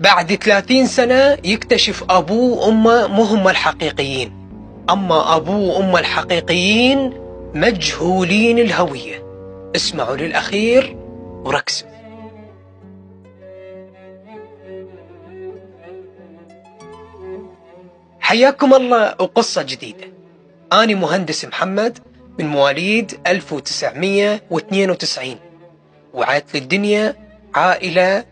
بعد 30 سنة يكتشف أبوه وأمه مو هم الحقيقيين، أما أبوه وأمه الحقيقيين مجهولين الهوية. اسمعوا للأخير وركزوا. حياكم الله وقصة جديدة. أنا مهندس محمد من مواليد 1992، وعيت للدنيا عائلة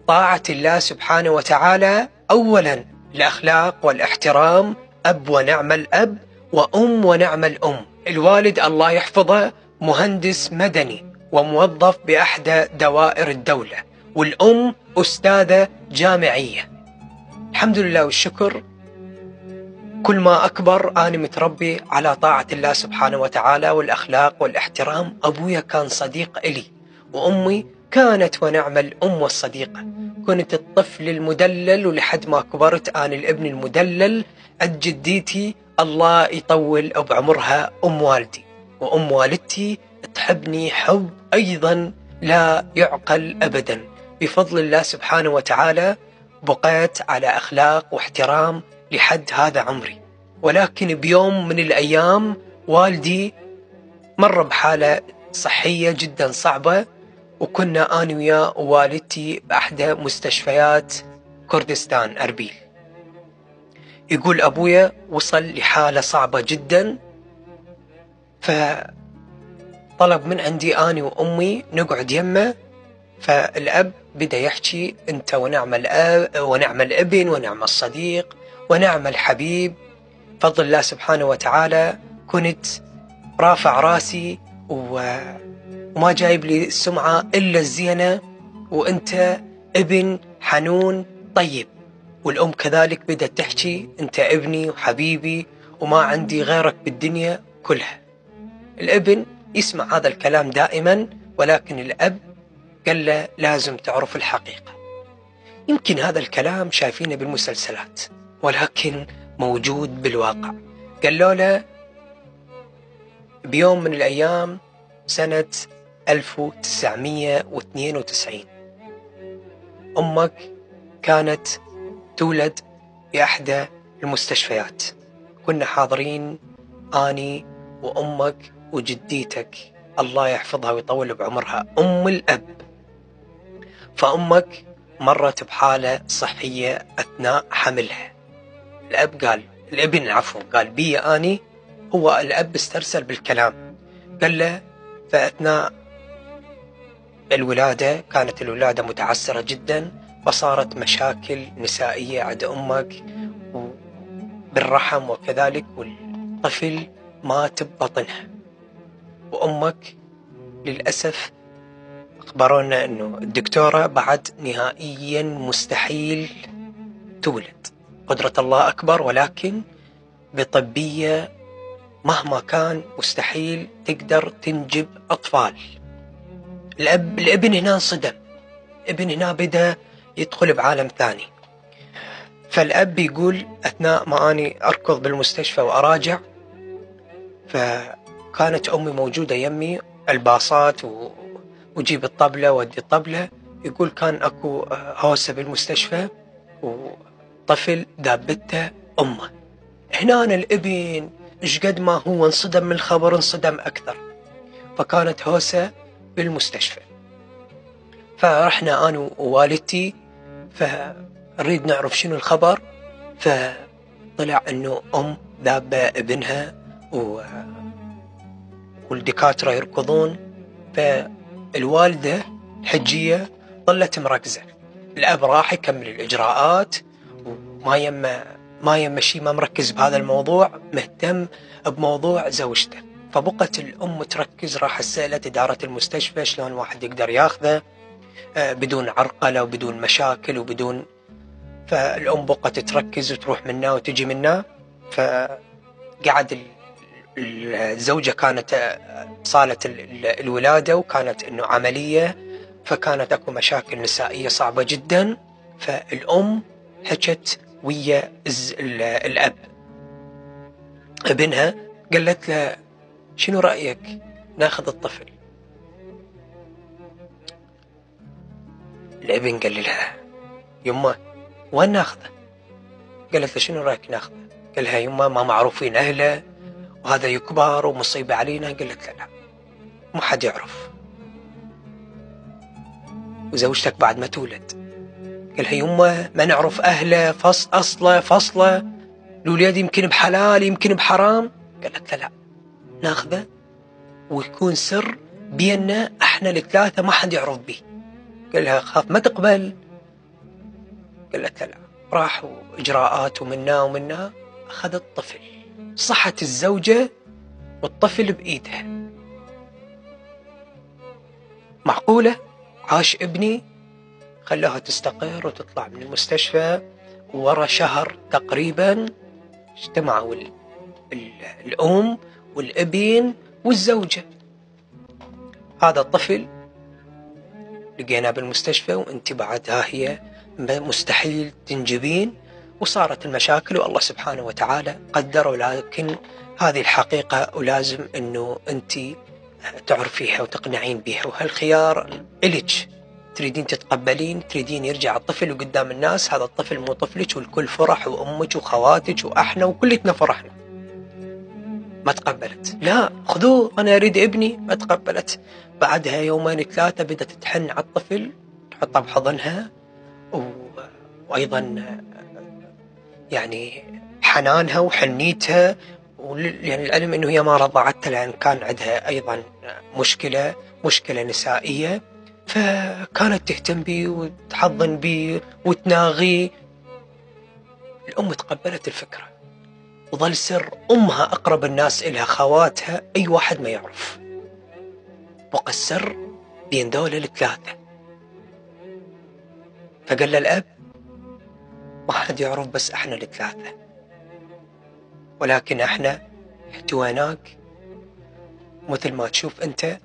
طاعة الله سبحانه وتعالى أولا، الأخلاق والاحترام، أب ونعم الأب، وأم ونعم الأم. الوالد الله يحفظه مهندس مدني وموظف بأحدى دوائر الدولة، والأم أستاذة جامعية. الحمد لله والشكر، كل ما أكبر أنا متربي على طاعة الله سبحانه وتعالى والأخلاق والاحترام. أبويا كان صديق إلي، وأمي كانت ونعم الأم والصديقة. كنت الطفل المدلل، ولحد ما كبرت أنا الابن المدلل عند جدتي الله يطول بعمرها أم والدي. وأم والدتي تحبني حب أيضا لا يعقل أبدا. بفضل الله سبحانه وتعالى بقيت على أخلاق واحترام لحد هذا عمري. ولكن بيوم من الأيام والدي مر بحالة صحية جدا صعبة، وكنا أنا وياه ووالدتي بأحدى مستشفيات كردستان أربيل. يقول أبويا وصل لحالة صعبة جدا، فطلب من عندي أنا وأمي نقعد يمه. فالأب بدأ يحكي: أنت ونعم الأب ونعم الابن ونعم الصديق ونعم الحبيب. فضل الله سبحانه وتعالى كنت رافع راسي وما جايب لي السمعة إلا الزينة، وأنت ابن حنون طيب. والأم كذلك بدأت تحكي: أنت ابني وحبيبي وما عندي غيرك بالدنيا كلها. الابن يسمع هذا الكلام دائما، ولكن الأب قال له: لازم تعرف الحقيقة. يمكن هذا الكلام شايفينه بالمسلسلات، ولكن موجود بالواقع. قالوا له بيوم من الأيام سنة 1992 أمك كانت تولد بأحدى المستشفيات. كنا حاضرين أني وأمك وجديتك الله يحفظها ويطول بعمرها أم الأب. فأمك مرت بحالة صحية أثناء حملها. الأب قال، الابن عفوا، قال بي أني. هو الأب استرسل بالكلام، قال له: فأثناء الولادة كانت الولادة متعسرة جدا، فصارت مشاكل نسائية عند أمك بالرحم وكذلك، والطفل مات ببطنها. وأمك للأسف أخبرونا أنه الدكتورة بعد نهائيا مستحيل تولد. قدرة الله أكبر، ولكن بطبية مهما كان مستحيل تقدر تنجب أطفال. الابن هنا انصدم، ابن هنا بدأ يدخل بعالم ثاني. فالأب يقول: أثناء ما أني أركض بالمستشفى وأراجع، فكانت أمي موجودة يمي، الباصات وجيب الطبلة ودي الطبلة. يقول كان أكو هوسة بالمستشفى وطفل دابته أمه. هنا الابن إيش قد ما هو انصدم من الخبر انصدم أكثر. فكانت هوسة بالمستشفى، فرحنا أنا ووالدتي فنريد نعرف شنو الخبر. فطلع أنه أم ذابة ابنها والدكاترة يركضون. فالوالدة الحجية ظلت مركزة، الأب راح يكمل الإجراءات وما يم شيء، ما مركز بهذا الموضوع، مهتم بموضوع زوجته. فبقت الأم تركز، راح سألت إدارة المستشفى شلون واحد يقدر ياخذه بدون عرقلة وبدون مشاكل وبدون. فالأم بقت تركز وتروح منا وتجي منا. فقعد الزوجة كانت صالة الولادة، وكانت إنه عملية، فكانت أكو مشاكل نسائية صعبة جدا. فالأم حكت ويا الأب ابنها، قالت له: شنو رأيك ناخذ الطفل؟ الابن قال لها: يمه وين ناخذه؟ قالت له شنو رايك ناخذه؟ قال لها يما ما معروفين اهله وهذا يكبر ومصيبه علينا. قالت له لا ما حد يعرف، وزوجتك بعد ما تولد. قال لها يما ما نعرف اهله اصله فصله، الولاد يمكن بحلال يمكن بحرام. قالت له لا ناخذه ويكون سر بيننا احنا الثلاثه ما حد يعرف به. قال لها خاف ما تقبل. قالت له لا. راحوا اجراءات ومنا اخذ الطفل، صحت الزوجه والطفل بايدها. معقوله عاش ابني؟ خلاها تستقر وتطلع من المستشفى، ورا شهر تقريبا اجتمعوا الأم والابن والزوجة. هذا الطفل لقيناه بالمستشفى وانت بعدها هي مستحيل تنجبين، وصارت المشاكل والله سبحانه وتعالى قدر، ولكن هذه الحقيقة ولازم انه انت تعرفيها وتقنعين بها، وهالخيار إلك. تريدين تتقبلين، تريدين يرجع الطفل وقدام الناس هذا الطفل مو طفلك والكل فرح وأمك وخواتك وإحنا وكلتنا فرحنا. ما تقبلت. لا خذوه أنا أريد ابني. ما تقبلت. بعدها يومين ثلاثة بدأت تحن على الطفل، تحطه بحضنها، وأيضا يعني حنانها وحنيتها. يعني العلم أنه هي ما رضعتها لأن كان عندها أيضا مشكلة نسائية، فكانت تهتم بي وتحضن بي وتناغي. الأم تقبلت الفكرة وظل سر أمها أقرب الناس إلها، خواتها أي واحد ما يعرف، بقى السر بين دولة الثلاثة. فقال له الأب ما حد يعرف بس احنا الثلاثة، ولكن احنا احتويناك مثل ما تشوف انت،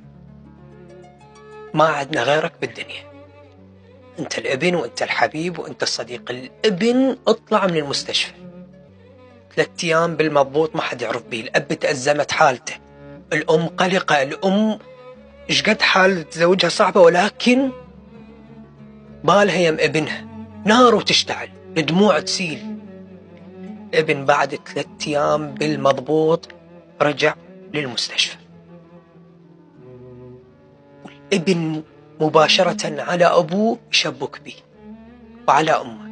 ما عندنا غيرك بالدنيا، انت الابن وانت الحبيب وانت الصديق. الابن اطلع من المستشفى 3 أيام بالمضبوط ما حد يعرف به. الاب تأزمت حالته، الام قلقة، الام اشقد حالة زوجها صعبة، ولكن بالها يم ابنها، نار وتشتعل، الدموع تسيل. ابن بعد 3 أيام بالمضبوط رجع للمستشفى، والابن مباشرة على أبوه يشبك به وعلى أمه.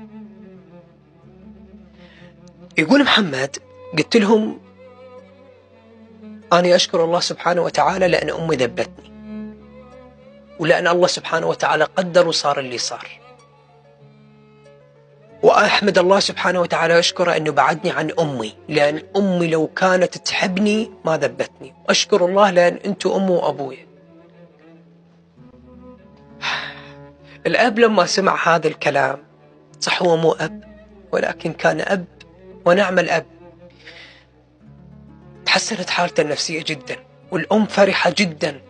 يقول محمد قلت لهم أنا أشكر الله سبحانه وتعالى لأن أمي ذبتني، ولأن الله سبحانه وتعالى قدر وصار اللي صار، وأحمد الله سبحانه وتعالى أشكره أنه بعدني عن أمي، لأن أمي لو كانت تحبني ما ذبتني. وأشكر الله لأن أنتوا أمي وأبوي. الأب لما سمع هذا الكلام، صح هو مو أب ولكن كان أب ونعم الأب، تحسنت حالته النفسية جدا، والأم فرحة جدا،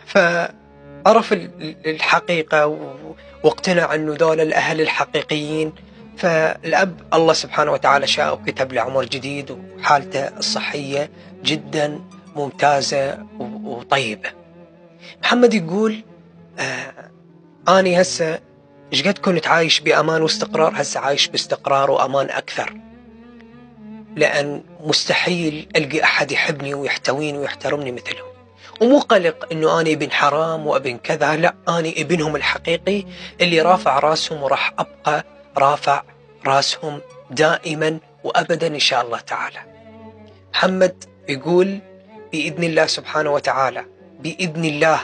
فعرف الحقيقة واقتنع أنه دول الأهل الحقيقيين. فالأب الله سبحانه وتعالى شاء وكتب له عمر جديد، وحالته الصحية جدا ممتازة وطيبة. محمد يقول أني هسه إيش قد كنت عايش بأمان واستقرار، هسه عايش باستقرار وأمان أكثر، لأن مستحيل ألقي أحد يحبني ويحتويني ويحترمني مثلهم. ومو قلق إنه أنا ابن حرام وابن كذا، لا، أنا ابنهم الحقيقي اللي رافع راسهم، وراح أبقى رافع راسهم دائما وأبدا إن شاء الله تعالى. محمد يقول بإذن الله سبحانه وتعالى، بإذن الله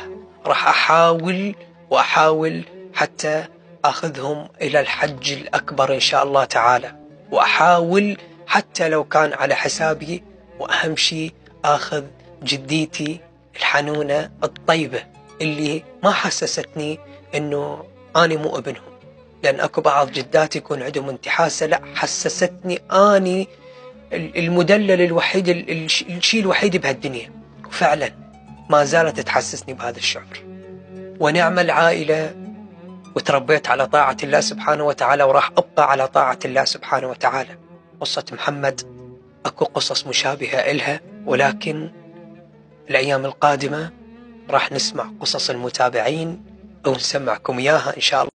راح أحاول حتى أخذهم إلى الحج الأكبر إن شاء الله تعالى، وأحاول حتى لو كان على حسابي، وأهم شيء أخذ جديتي الحنونة الطيبة اللي ما حسستني إنه أنا مو ابنهم، لأن أكو بعض جداتي يكون عندهم انتحاسة، لا، حسستني أني المدلل الوحيد، الشيء الوحيد بهالدنيا، وفعلا ما زالت تحسسني بهذا الشعور. ونعم العائلة، وتربيت على طاعة الله سبحانه وتعالى، وراح أبقى على طاعة الله سبحانه وتعالى. قصة محمد أكو قصص مشابهة إلها، ولكن الأيام القادمة راح نسمع قصص المتابعين أو نسمعكم إياها إن شاء الله.